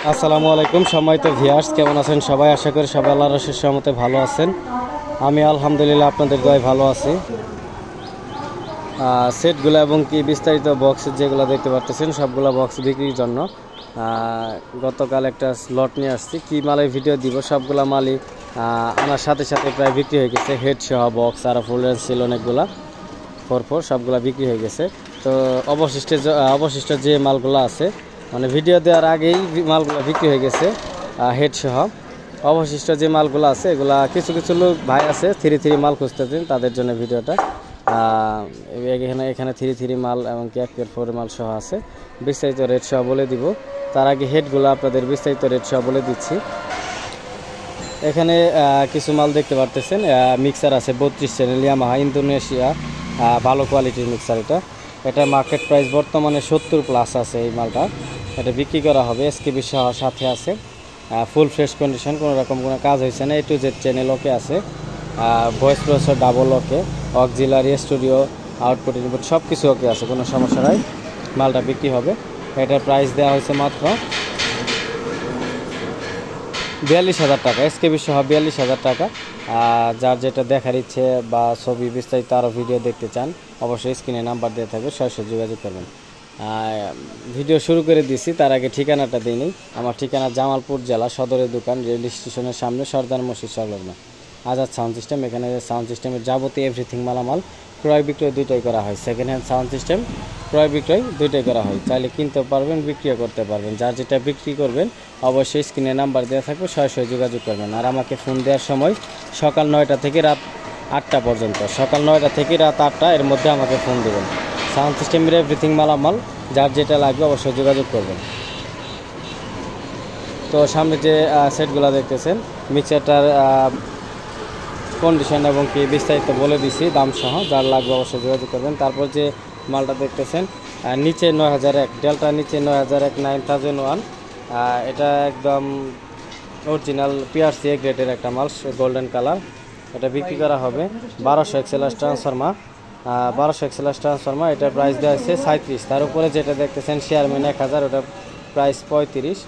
আসসালামু আলাইকুম সম্মানিত ভিউয়ার্স, কেমন আছেন সবাই? আশা করি সবাই আল্লাহর রহমতে ভালো আছেন। আমি আলহামদুলিল্লাহ আপনাদের দয়ায় ভালো আছি। সেটগুলো এবং কি বিস্তারিত বক্স যেগুলো দেখতে পাচ্ছেন সবগুলো বক্স বিক্রির জন্য। গতকাল একটা স্লট নিয়ে আসছি, কি মালের ভিডিও দিব। সবগুলা মালই আনার সাথে সাথে প্রায় বিক্রি হয়ে গেছে। হেড সহ বক্স আর ফুল রেঞ্জ ছিল অনেকগুলা, 4 সবগুলা বিক্রি হয়ে গেছে। তো অবশিষ্ট যে মালগুলো আছে, মানে ভিডিও দেওয়ার আগেই মালগুলো বিক্রি হয়ে গেছে হেড সহ। অবশিষ্ট যে মালগুলো আছে এগুলা কিছু কিছু লোক ভাই আছে 3 মাল খুঁজতেছেন, তাদের জন্য ভিডিওটা। এখানে 3 মাল এবং কি 1/4 মাল সহ আছে। বিস্তারিত রেট সহ বলে দিব। তার আগে হেডগুলো আপনাদের বিস্তারিত রেট সহ বলে দিচ্ছি। এখানে কিছু মাল দেখতে পারতেছেন। মিক্সার আছে 32 চ্যানেল ইয়ামাহা ইন্দোনেশিয়া, ভালো কোয়ালিটির মিক্সার। এটা মার্কেট প্রাইস বর্তমানে 70+ আছে। এই মালটা এটা বিক্রি করা হবে। এসকেবি সহ সাথে আছে, ফুল ফ্রেশ কন্ডিশন, কোনো রকম কোনো কাজ হয়েছে না। A to Z channel okay আছে, ভয়েস প্রসেসর ডাবল ওকে, অক্সিলারি স্টুডিও আউটপুট ইনপুট সব কিছু ওকে আছে, কোনো সমস্যা নাই। মালটা বিক্রি হবে। এটার প্রাইস দেওয়া হয়েছে মাত্র 42,000 টাকা। এসকেবি সহ 42,000 টাকা। যার যেটা দেখার ইচ্ছে বা ছবি বিস্তারিত আরও ভিডিও দেখতে চান, অবশ্যই স্ক্রিনে নাম্বার দেওয়া থাকবে, সরাসরি যোগাযোগ করবেন। ভিডিও শুরু করে দিয়েছি, তার আগে ঠিকানাটা দিইনি। আমার ঠিকানা জামালপুর জেলা, সদরের দোকান, রেল স্টেশনের সামনে, সর্দার মসজিদ সংলগ্ন, আজাদ সাউন্ড সিস্টেম। এখানে সাউন্ড সিস্টেমের যাবতীয় এভরিথিং মালামাল ক্রয় বিক্রয় দুইটাই করা হয়। সেকেন্ড হ্যান্ড সাউন্ড সিস্টেম ক্রয় বিক্রয় দুইটাই করা হয়। চাইলে কিনতে পারবেন, বিক্রিও করতে পারবেন। যার যেটা বিক্রি করবেন অবশ্যই স্ক্রিনে নাম্বার দেওয়া থাকবে, সরাসরি যোগাযোগ করবেন। আর আমাকে ফোন দেওয়ার সময় সকাল 9টা থেকে রাত 8টা পর্যন্ত, সকাল 9টা থেকে রাত 8টা এর মধ্যে আমাকে ফোন দেবেন। সাউন্ড সিস্টেমের এভরিথিং মালামাল যার যেটা লাগবে অবশ্যই যোগাযোগ করবেন। তো সামনে যে সেটগুলো দেখতেছেন, মিক্সারটার কন্ডিশন এবং কি বিস্তারিত বলে দিছি দাম সহ, যার লাগবে অবশ্যই যোগাযোগ করবেন। তারপর যে মালটা দেখতেছেন নিচে 9001, ডেল্টা নিচে 9001 9001, এটা একদম অরিজিনাল PRC গ্রেডের একটা মাল, গোল্ডেন কালার। এটা বিক্রি করা হবে 1200 এক্সএলআর ট্রান্সফরমার, 1200 এক্সএলআর ট্রান্সফরমার। এটার প্রাইস দেওয়া হয়েছে 37। তার উপরে যেটা দেখতেছেন শেয়ারম্যান 1000, ওটার প্রাইস 35।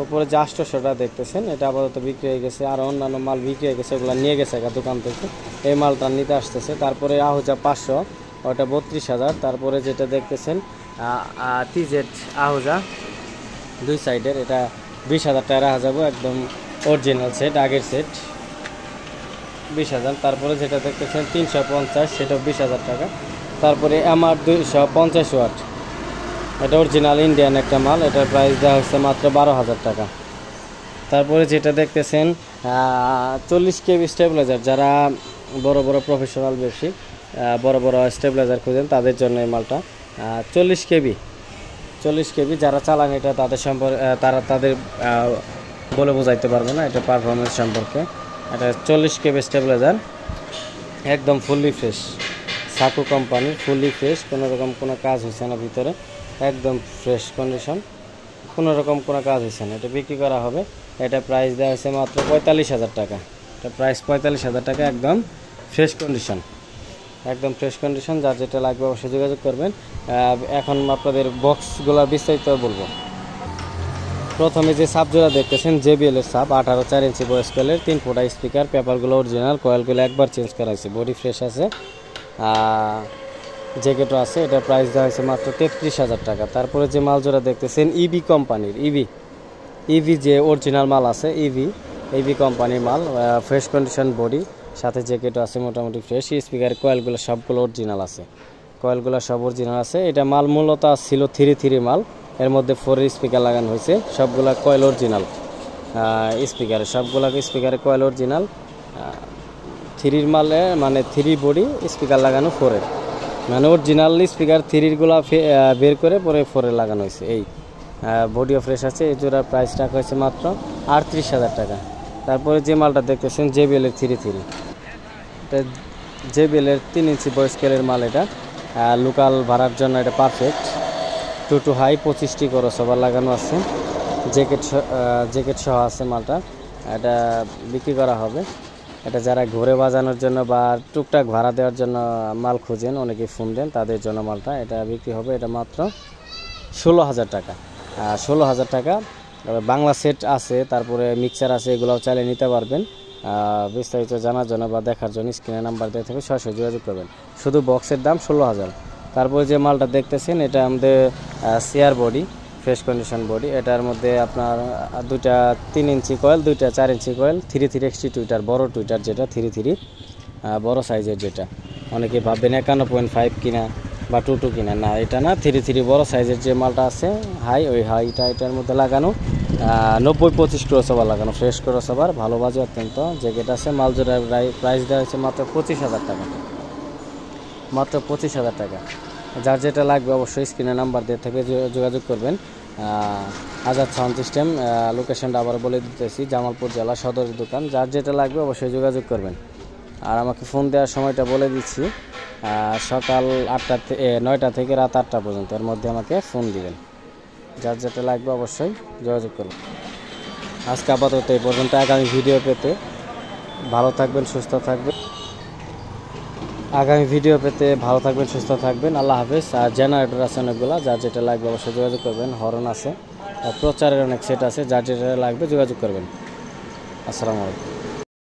উপরে যে 800টা দেখতেছেন এটা আপাতত বিক্রি হয়ে গেছে। আর অন্যান্য মাল বিক্রি হয়ে গেছে, ওগুলো নিয়ে গেছে একটা দোকান থেকে, এই মালটা নিতে আসতেছে। তারপরে আহুজা 500, ওটা 32,000। তারপরে যেটা দেখতেছেন TZ আহুজা 2 সাইডের, এটা 20,000 টাকা রাখা যাবো, একদম অরিজিনাল সেট, আগের সেট, 20,000। তারপরে যেটা দেখতেছেন 350, সেটাও 20,000 টাকা। তারপরে MR 250 ওয়াট, এটা অরিজিনাল ইন্ডিয়ান একটা মাল, এটার প্রাইস দেওয়া হচ্ছে মাত্র 12,000 টাকা। তারপরে যেটা দেখতেছেন 40 KB স্টেবিলাইজার, যারা বড় বড় প্রফেশনাল ব্যবসায়ী বড় বড় স্টেবিলাইজার খুঁজেন তাদের জন্য এই মালটা। 40 KB যারা চালান এটা তাদের সম্পর্কে তাদের বলে বোঝাইতে পারবে না এটা পারফরমেন্স সম্পর্কে। এটা 40 KB স্টেবিলাইজার, একদম ফুললি ফ্রেশ, সাকু কোম্পানির, ফুললি ফ্রেশ, কোনো রকম কোনো কাজ হয়েছে না ভিতরে, একদম ফ্রেশ কন্ডিশন, কোনো রকম কোনো কাজ হয়েছে না। এটা বিক্রি করা হবে। এটা প্রাইস দেওয়া হয়েছে মাত্র 45,000 টাকা। এটা প্রাইস 45,000 টাকা, একদম ফ্রেশ কন্ডিশন, একদম ফ্রেশ কন্ডিশন। যার যেটা লাগবে অবশ্যই যোগাযোগ করবেন। এখন আপনাদের বক্সগুলো বিস্তারিত বলবো। প্রথমে যে সাবজোড়া দেখতেছেন JBL এর সাব, 18 4 ইঞ্চি ভয়েস কয়েলের, 3 ফুটা স্পিকার, পেপারগুলো অরিজিনাল, কয়েলগুলো একবার চেঞ্জ করা হয়েছে, বডি ফ্রেশ আছে, জ্যাকেটও আছে। এটা প্রাইস দেওয়া হয়েছে মাত্র 33,000 টাকা। তারপরে যে মাল জোড়া দেখতেছেন ইভি কোম্পানির, ইভি যে অরিজিনাল মাল আছে, ইভি কোম্পানির মাল, ফ্রেশ কন্ডিশন বডি, সাথে জ্যাকেটও আছে, মোটামুটি ফ্রেশ। স্পিকার কয়েলগুলো সবগুলো অরিজিনাল আছে, কয়েলগুলো সব অরিজিনাল আছে। এটা মাল মূলত ছিল 3 মাল, এর মধ্যে 4 স্পিকার লাগানো হয়েছে, সবগুলা কয়েল অরিজিনাল। স্পিকারে সবগুলা স্পিকারে কয়েল অরিজিনাল। 3 মালে মানে 3 বডি, স্পিকার লাগানো 4-এর, মানে অরিজিনাল স্পিকার 3-গুলা বের করে পরে 4-এর লাগানো হয়েছে। এই বডিও ফ্রেশ আছে। এই জোড়ার প্রাইস রাখা হয়েছে মাত্র 38,000 টাকা। তারপরে যে মালটা দেখতেছেন JBL এর 3, এটা JBL এর 3 ইঞ্চি ভয়েস কয়েলের মাল। এটা লোকাল ভাড়ার জন্য এটা পারফেক্ট। 2 to হাই 25টি ক্রস ওভার লাগানো আছে, জ্যাকেট সহ আছে মালটা। এটা বিক্রি করা হবে। এটা যারা ঘুরে বাজানোর জন্য বা টুকটাক ভাড়া দেওয়ার জন্য মাল খুঁজেন, অনেকে ফোন দেন, তাদের জন্য মালটা এটা বিক্রি হবে। এটা মাত্র 16,000 টাকা। 16,000 টাকা বাংলা সেট আছে, তারপরে মিক্সার আছে, এগুলোও চাইলে নিতে পারবেন। বিস্তারিত জানার জন্য বা দেখার জন্য স্ক্রিনে নাম্বার দেওয়া থাকবে, সরাসরি যোগাযোগ করবেন। শুধু বক্সের দাম 16,000। তারপরে যে মালটা দেখতেছেন এটা আমাদের CR body, fresh condition body. এটার মধ্যে আপনার দুইটা 3 ইঞ্চি কয়েল, দুইটা 4 ইঞ্চি কয়েল, 3 এক্সটি টুইটার, বড় টুইটার যেটা 3 বড় সাইজের, যেটা অনেকে ভাববেন 51.5 কিনা বা 22 কিনা, না এটা না, 3 বড় সাইজের যে মালটা আছে হাই, ওই হাইটা এটার মধ্যে লাগানো। 90-25 ক্রস ওভার লাগানো, ফ্রেশ ক্রস ওভার, ভালো বাজে অত্যন্ত। জ্যাকেট আছে। মাল জোড়ার প্রাইস দেওয়া হয়েছে মাত্র 25,000 টাকা, মাত্র 25,000 টাকা। যার যেটা লাগবে অবশ্যই স্ক্রিনে নাম্বার দিয়ে থেকে যোগাযোগ করবেন। আজাদ সাউন্ড সিস্টেম, লোকেশনটা আবার বলে দিতেছি, জামালপুর জেলা সদর দোকান। যার যেটা লাগবে অবশ্যই যোগাযোগ করবেন। আর আমাকে ফোন দেওয়ার সময়টা বলে দিচ্ছি, সকাল 9টা থেকে রাত 8টা পর্যন্ত, এর মধ্যে আমাকে ফোন দিবেন। যার যেটা লাগবে অবশ্যই যোগাযোগ করবেন। আজকে আপাতত এই পর্যন্ত। আগামী ভিডিও পেতে ভালো থাকবেন, সুস্থ থাকবেন। সুস্থ থাকবেন। আল্লাহ হাফেজ। আর জেনারেটর আছে অনেকগুলো, যার যেটা লাগবে অবশ্যই যোগাযোগ করবেন। হর্ন আছে, প্রচারের অনেক সেট আছে, যার যেটা লাগবে যোগাযোগ করবেন। আসসালামু আলাইকুম।